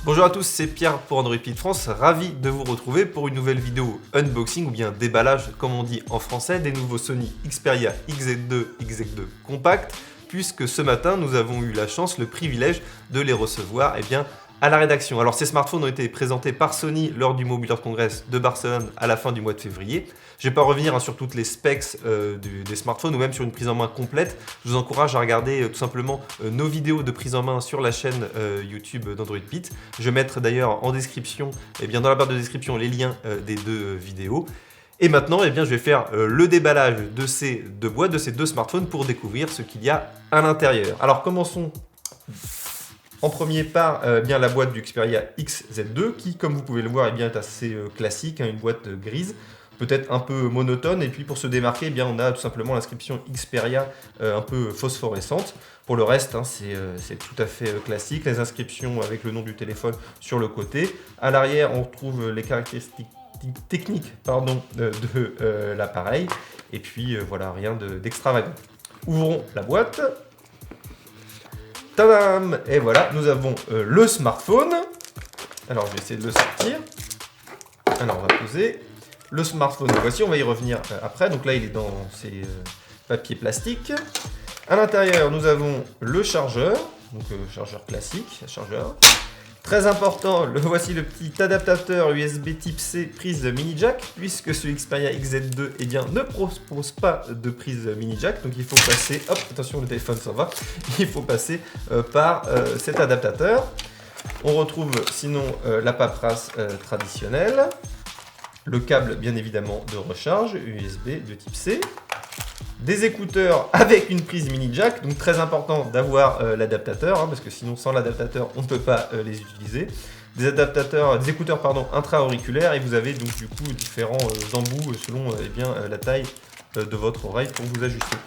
Bonjour à tous, c'est Pierre pour Android Pit France, ravi de vous retrouver pour une nouvelle vidéo unboxing ou bien déballage comme on dit en français des nouveaux Sony Xperia XZ2, XZ2 Compact, puisque ce matin nous avons eu la chance, le privilège de les recevoir à la rédaction. Alors ces smartphones ont été présentés par Sony lors du Mobile World Congress de Barcelone à la fin du mois de février. Je ne vais pas revenir sur toutes les specs des smartphones ou même sur une prise en main complète. Je vous encourage à regarder tout simplement nos vidéos de prise en main sur la chaîne YouTube d'Android Pit. Je vais mettre d'ailleurs en description, dans la barre de description, les liens des deux vidéos. Et maintenant, je vais faire le déballage de ces deux boîtes, de ces deux smartphones pour découvrir ce qu'il y a à l'intérieur. Alors commençons en premier par la boîte du Xperia XZ2 qui, comme vous pouvez le voir, est assez classique, une boîte grise, peut-être un peu monotone. Et puis pour se démarquer, on a tout simplement l'inscription Xperia un peu phosphorescente. Pour le reste, c'est tout à fait classique. Les inscriptions avec le nom du téléphone sur le côté. À l'arrière, on retrouve les caractéristiques techniques de l'appareil. Et puis voilà, rien d'extravagant. Ouvrons la boîte. Tadam! Et voilà, nous avons le smartphone. Alors, je vais essayer de le sortir. Alors, on va poser le smartphone. Voici, on va y revenir après. Donc là, il est dans ses papiers plastiques. À l'intérieur, nous avons le chargeur. Donc, chargeur classique, chargeur. Très important, voici le petit adaptateur USB type C prise mini jack, puisque ce Xperia XZ2 ne propose pas de prise mini jack, donc il faut passer, hop, attention le téléphone s'en va, il faut passer par cet adaptateur. On retrouve sinon la paperasse traditionnelle, le câble bien évidemment de recharge USB de type C, des écouteurs avec une prise mini jack, donc très important d'avoir l'adaptateur, parce que sinon sans l'adaptateur on ne peut pas les utiliser. Des écouteurs intra-auriculaires, et vous avez donc du coup différents embouts selon la taille de votre oreille pour vous ajuster.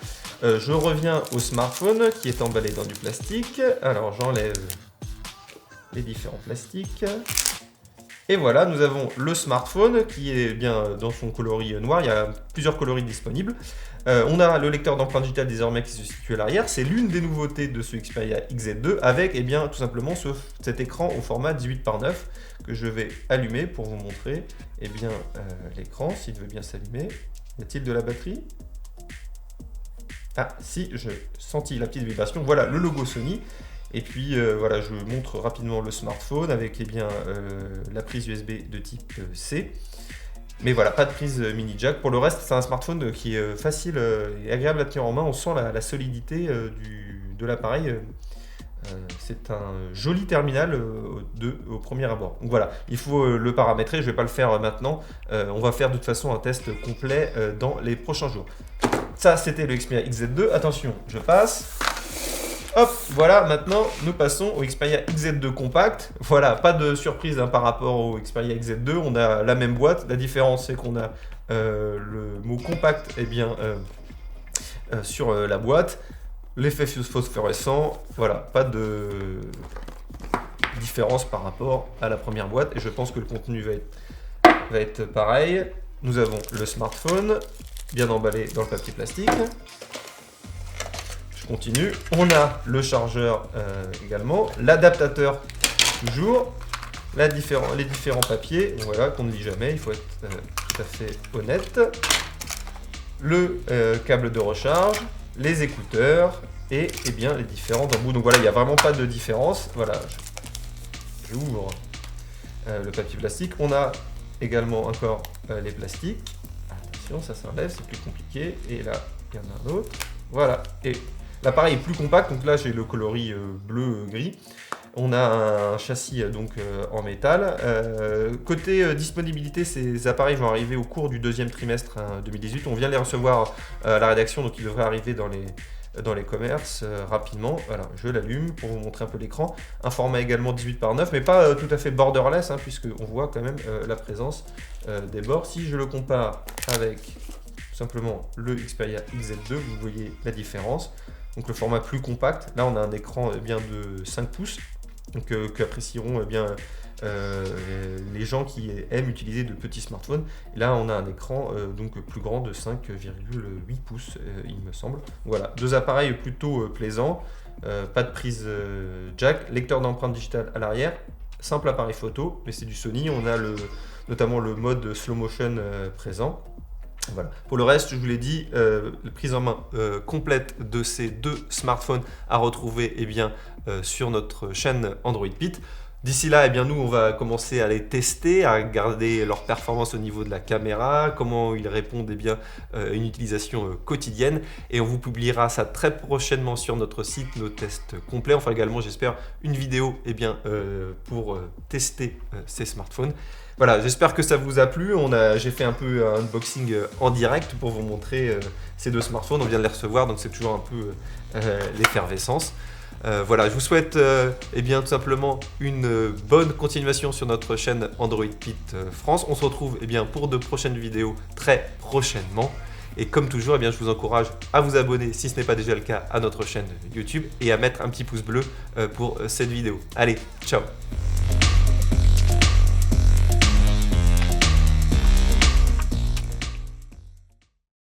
Je reviens au smartphone qui est emballé dans du plastique. Alors j'enlève les différents plastiques. Et voilà, nous avons le smartphone qui est bien dans son coloris noir. Il y a plusieurs coloris disponibles. On a le lecteur d'empreintes digitales désormais qui se situe à l'arrière. C'est l'une des nouveautés de ce Xperia XZ2 avec tout simplement cet écran au format 18:9 que je vais allumer pour vous montrer l'écran, s'il veut bien s'allumer. Y a-t-il de la batterie? Ah si, je sentis la petite vibration. Voilà le logo Sony. Et puis voilà, je montre rapidement le smartphone avec la prise USB de type C. Mais voilà, pas de prise mini jack. Pour le reste, c'est un smartphone qui est facile et agréable à tenir en main. On sent la solidité de l'appareil. C'est un joli terminal au premier abord. Donc voilà, il faut le paramétrer. Je ne vais pas le faire maintenant. On va faire de toute façon un test complet dans les prochains jours. Ça, c'était le Xperia XZ2. Attention, je passe. Hop, voilà, maintenant nous passons au Xperia XZ2 Compact. Voilà, pas de surprise par rapport au Xperia XZ2, on a la même boîte. La différence c'est qu'on a le mot compact sur la boîte. L'effet phosphorescent, voilà, pas de différence par rapport à la première boîte. Et je pense que le contenu va être pareil. Nous avons le smartphone, bien emballé dans le papier plastique. Continue, on a le chargeur également, l'adaptateur toujours, les différents papiers, voilà, qu'on ne lit jamais, il faut être tout à fait honnête, le câble de recharge, les écouteurs et les différents embouts. Donc voilà, il n'y a vraiment pas de différence. Voilà, j'ouvre le papier plastique. On a également encore les plastiques. Attention, ça s'enlève, c'est plus compliqué. Et là, il y en a un autre. Voilà, et l'appareil est plus compact, donc là j'ai le coloris bleu-gris. On a un châssis en métal. Côté disponibilité, ces appareils vont arriver au cours du deuxième trimestre 2018. On vient de les recevoir à la rédaction, donc ils devraient arriver dans les commerces rapidement. Voilà, je l'allume pour vous montrer un peu l'écran. Un format également 18:9, mais pas tout à fait borderless, puisqu'on voit quand même la présence des bords. Si je le compare avec tout simplement le Xperia XZ2, vous voyez la différence. Donc le format plus compact, là on a un écran de 5 pouces, donc qu'apprécieront les gens qui aiment utiliser de petits smartphones. Et là on a un écran plus grand de 5,8 pouces il me semble. Voilà, deux appareils plutôt plaisants, pas de prise jack, lecteur d'empreintes digitales à l'arrière, simple appareil photo, mais c'est du Sony. On a notamment le mode slow motion présent. Voilà. Pour le reste, je vous l'ai dit, la prise en main complète de ces deux smartphones à retrouver sur notre chaîne Android Pit. D'ici là, nous, on va commencer à les tester, à regarder leur performance au niveau de la caméra, comment ils répondent à une utilisation quotidienne. Et on vous publiera ça très prochainement sur notre site, nos tests complets. On fera également, j'espère, une vidéo pour tester ces smartphones. Voilà, j'espère que ça vous a plu. J'ai fait un peu un unboxing en direct pour vous montrer ces deux smartphones. On vient de les recevoir, donc c'est toujours un peu l'effervescence. Voilà, je vous souhaite tout simplement une bonne continuation sur notre chaîne Android Pit France. On se retrouve pour de prochaines vidéos très prochainement. Et comme toujours, je vous encourage à vous abonner si ce n'est pas déjà le cas à notre chaîne YouTube et à mettre un petit pouce bleu pour cette vidéo. Allez, ciao!